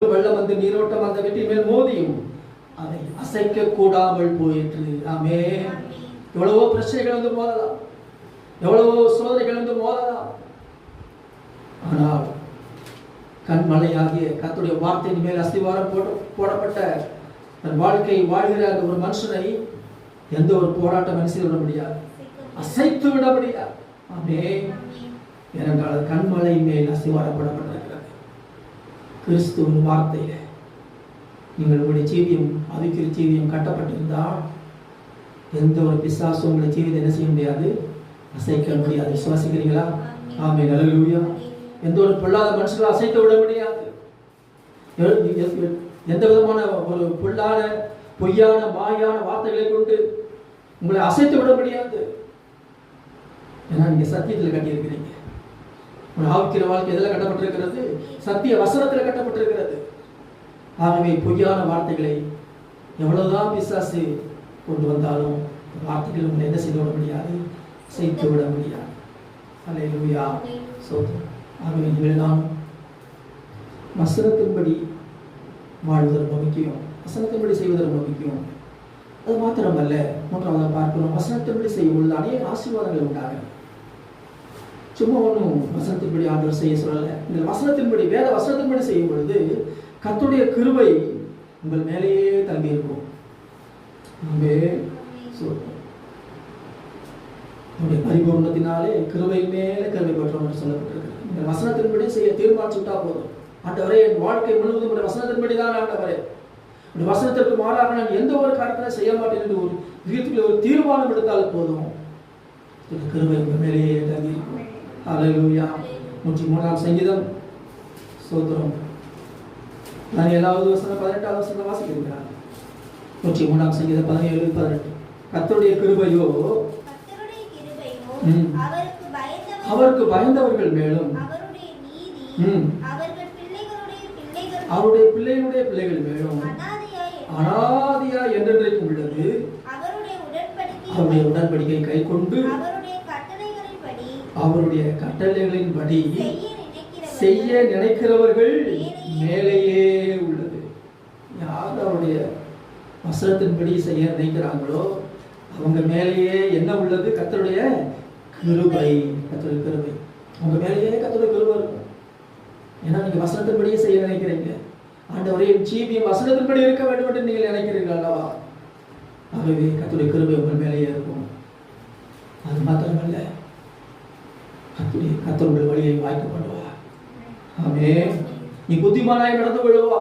வெள்ளம் வந்து நீரோட்டம் அந்த வீட்டின் மேல் மோதியும் அதை அசைக்க கூடாமல் போயிற்று. ஆமே. எவ்வளவோ பிரச்சனைகள் வந்து மோதலாம், எவ்வளவோ சோதனைகள் வந்து மோதலாம். ஆனால் கண்மலையாகிய கர்த்தருடைய வார்த்தையின் மேல் அஸ்திவாரம் போடப்பட்ட தன் வாழ்க்கை வாழ்கிற அந்த ஒரு மனுஷனை எந்த ஒரு போராட்டம் செய்து விட முடியாது, அசைத்து விட முடியாது. ஆமே. ஏனென்றால் கண்மலையின் மேல் அஸ்திவாரம் போடப்பட்டிருக்கிறது. கிறிஸ்துவின் வார்த்தையில நீங்கள் உங்களுடைய ஜீவியம் ஆவிக்குரிய ஜீவியம் கட்டப்பட்டிருந்தால் எந்த ஒரு பிசாசும் உங்களுடைய ஜீவியத்தை என்ன செய்ய முடியாது, அசைக்க முடியாது. விசுவாசிக்கிறீங்களா? ஆமே. அல்லேலூயா. எந்த ஒரு பொல்லாத மனுஷங்களை அசைத்து விட முடியாது. எந்த விதமான ஒரு பொல்லாத பொய்யான மாயான வார்த்தைகளை கொண்டு உங்களை அசைத்து விட முடியாது. ஏன்னா நீங்க சத்தியத்தில் கட்டியிருக்கிறீங்க. உங்கள் ஆவிக்குரிய வாழ்க்கை எதில் கட்டப்பட்டிருக்கிறது? சத்திய வசனத்தில் கட்டப்பட்டிருக்கிறது. ஆகவே பொய்யான வார்த்தைகளை எவ்வளவுதான் பிசாசு கொண்டு வந்தாலும் வார்த்தைகள் உங்களை என்ன செய்து விட முடியாது, செய்து விட முடியாது. அல்லேலூயா. சோதரம். ஆகவே நீங்கள் வசனத்தின்படி வாழ்வதற்கு முக்கியம், வசனத்தின்படி செய்வதற்கு முக்கியம். அது மாத்திரமல்ல, மூன்றாவதாக பார்க்கிறோம், வசனத்தின்படி செய்யும் பொழுது அநேக ஆசீர்வாதங்கள் உண்டாகும். சும்மா ஒன்றும் வசனத்தின்படி ஆண்டவர் செய்ய சொல்லலை. இந்த வசனத்தின்படி வேத வசனத்தின்படி செய்யும் பொழுது கர்த்தருடைய கிருபை உங்கள் மேலேயே தங்கி இருக்கும். பரிபூர்ணத்தினாலே கிருபை மேலே கிருபை பெற்றோம் என்று சொல்லப்பட்டிருக்கு. இந்த வசனத்தின்படி செய்ய தீர்மானிச்சுட்டா போதும். ஆண்டவரே, என் வாழ்க்கை முழுவதும் வசனத்தின்படி தான் ஆண்டவரே, இந்த வசனத்திற்கு மாறாக நான் எந்த ஒரு காரியத்தை செய்ய மாட்டேன் என்று ஒரு விதத்தில் ஒரு தீர்மானம் எடுத்தால் போதும், கிருபை உங்கள் மேலேயே தங்கி இருக்கும். அல்லேலூயா. 103ஆம் சங்கீதம். சோதரம். நான் 7வது வசனம் 18வது வசனம் வாசிக்கிறேன். 103ஆம் சங்கீதம் 17-18. கர்த்தருடைய கிருபையோ அவருக்கு பயந்தவர்கள் மேலும் அவருடைய பிள்ளைகளுடைய பிள்ளைகள் மேலும் அனாதியா என்றென்றைக்கும் உள்ளது. அவருடைய உடன்படிக்கை கை கொண்டு அவருடைய கட்டளைகளின்படி செய்ய நினைக்கிறவர்கள் மேலேயே உள்ளது. யார் அவருடைய வசனத்தின்படி செய்ய நினைக்கிறாங்களோ அவங்க மேலேயே என்ன உள்ளது? கர்த்தருடைய கிருபை. கர்த்தருடைய கிருபை உங்க மேலேயே கர்த்தருடைய கிருபை இருக்கும். ஏன்னா நீங்க வசனத்தின்படியே செய்ய நினைக்கிறீங்க. ஆண்டவரே, ஜீவியம் வசனத்தின்படி இருக்க வேண்டும் என்று நீங்கள் நினைக்கிறீர்கள் அல்லவா? ஆகவே கர்த்தருடைய கிருபை உங்கள் மேலேயே இருக்கும். அது மாத்திரமல்ல, கர்த்தருடைய வழியை வாய்க்க பண்ணுவார். ஆமே. நீ புத்திமானாய் நடந்து கொள்ளுவா.